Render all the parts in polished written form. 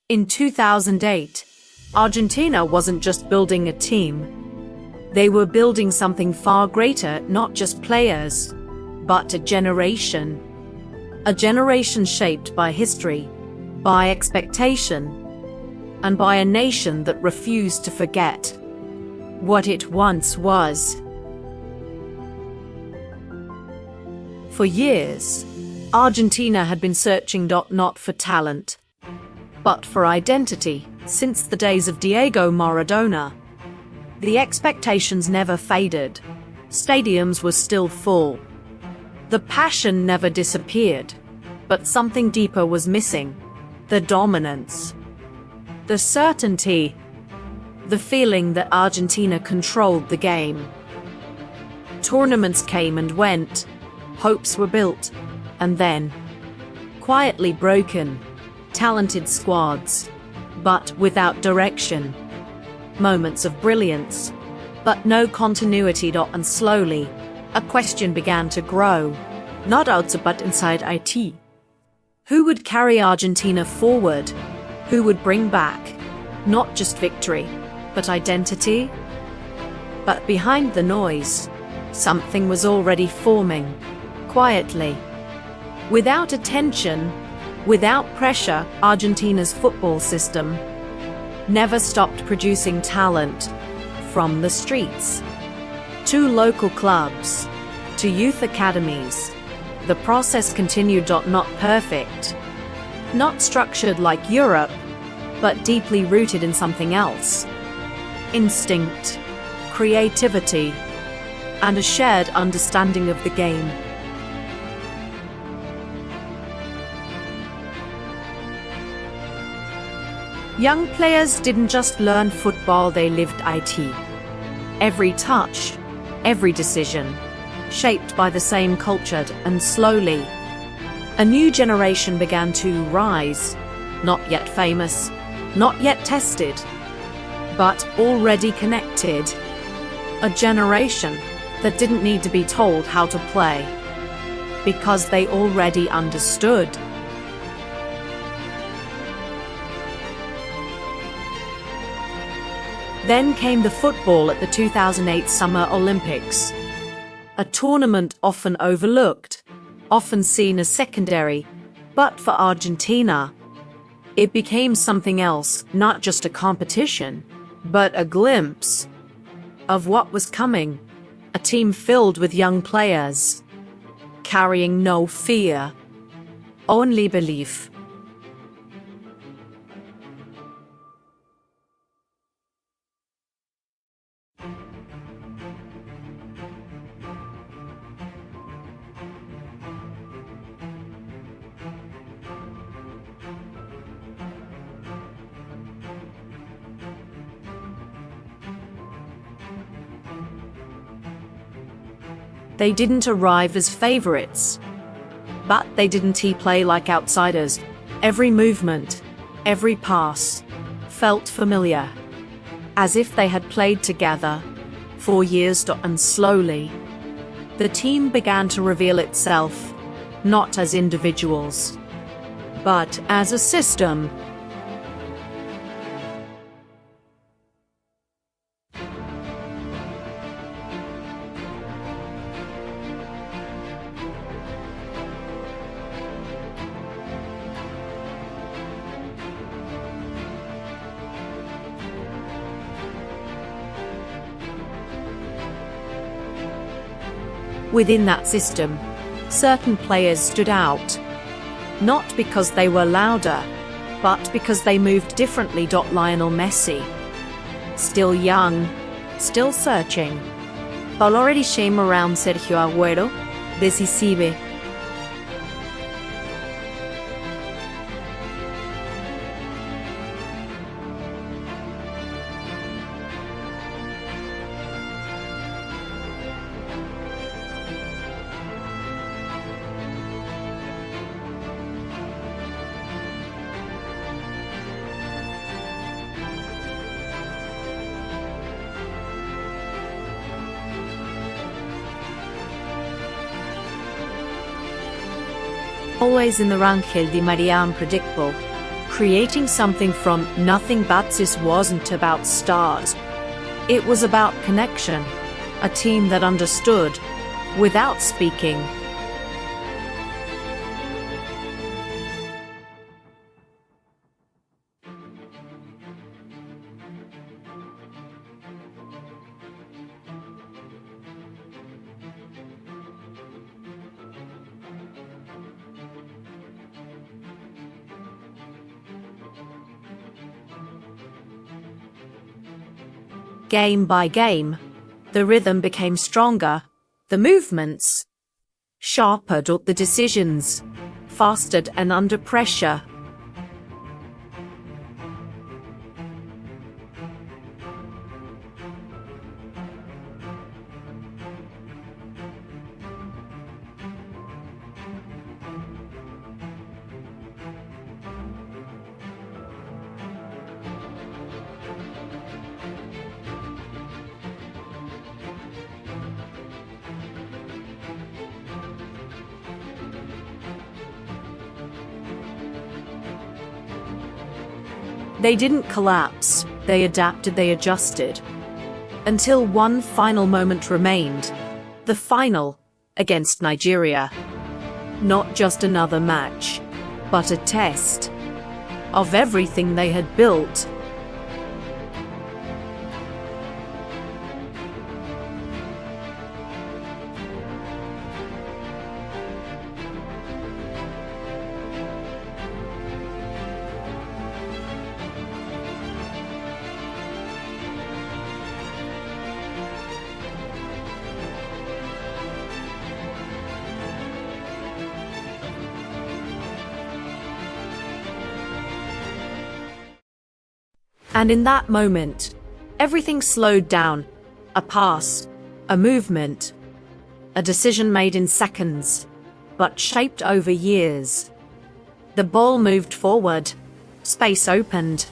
In 2008, Argentina wasn't just building a team. They were building something far greater, not just players, but a generation. A generation shaped by history, by expectation, and by a nation that refused to forget what it once was. For years, Argentina had been searching not for talent, but for identity. Since the days of Diego Maradona, the expectations never faded. Stadiums were still full. The passion never disappeared, but something deeper was missing. The dominance, the certainty, the feeling that Argentina controlled the game. Tournaments came and went, hopes were built, and then, quietly broken, talented squads, but without direction. Moments of brilliance, but no continuity. And slowly, a question began to grow, not outside but inside it. Who would carry Argentina forward? Who would bring back, not just victory, but identity? But behind the noise, something was already forming, quietly. Without attention, without pressure, Argentina's football system never stopped producing talent. From the streets, to local clubs, to youth academies, the process continued. Not perfect, not structured like Europe, but deeply rooted in something else. Instinct, creativity, and a shared understanding of the game. Young players didn't just learn football, they lived it. Every touch, every decision, shaped by the same culture. And slowly, a new generation began to rise, not yet famous, not yet tested, but already connected. A generation that didn't need to be told how to play, because they already understood. Then came the football at the 2008 Summer Olympics. A tournament often overlooked, often seen as secondary, but for Argentina, it became something else, not just a competition, but a glimpse of what was coming. A team filled with young players, carrying no fear, only belief. They didn't arrive as favorites, but they didn't play like outsiders. Every movement, every pass, felt familiar, as if they had played together for years. And slowly, the team began to reveal itself, not as individuals, but as a system. Within that system, certain players stood out, not because they were louder, but because they moved differently. Lionel Messi, still young, still searching, but already shame around. Sergio Agüero, decisive. Always in the Ángel Di María, unpredictable, creating something from nothing. But this wasn't about stars. It was about connection, a team that understood without speaking. Game by game, the rhythm became stronger, the movements sharper, the decisions faster, and under pressure. They didn't collapse, they adapted, they adjusted. Until one final moment remained. The final, against Nigeria. Not just another match, but a test of everything they had built. And in that moment, everything slowed down. A pass, a movement, a decision made in seconds, but shaped over years. The ball moved forward, space opened,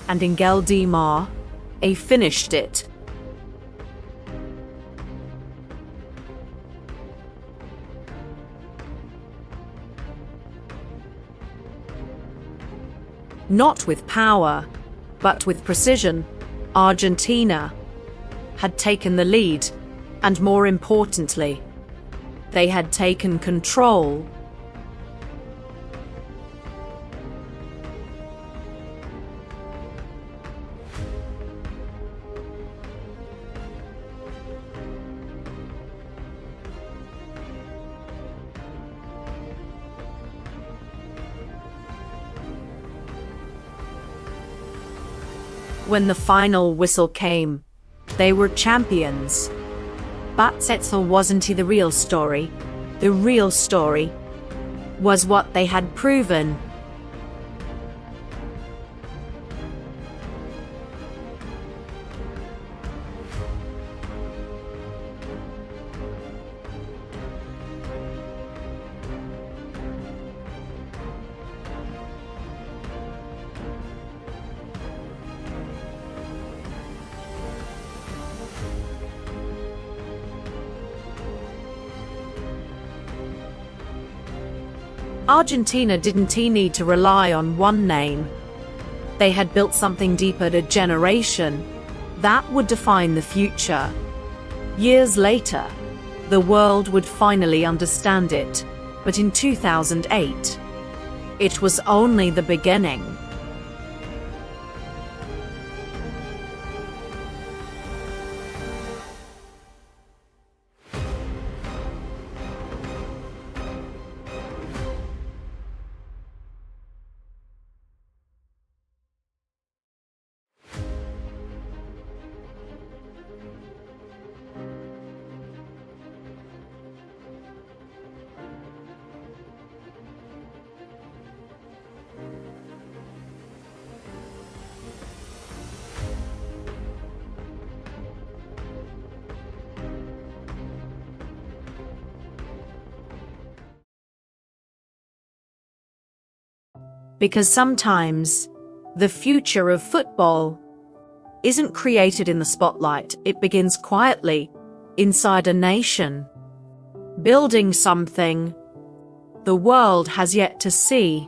and Ángel Di María finished it. Not with power, but with precision. Argentina had taken the lead, and more importantly, they had taken control. When the final whistle came, they were champions. But that wasn't the real story. The real story was what they had proven. Argentina didn't need to rely on one name. They had built something deeper, a generation that would define the future. Years later, the world would finally understand it. But in 2008, it was only the beginning. Because sometimes the future of football isn't created in the spotlight, it begins quietly inside a nation, building something the world has yet to see.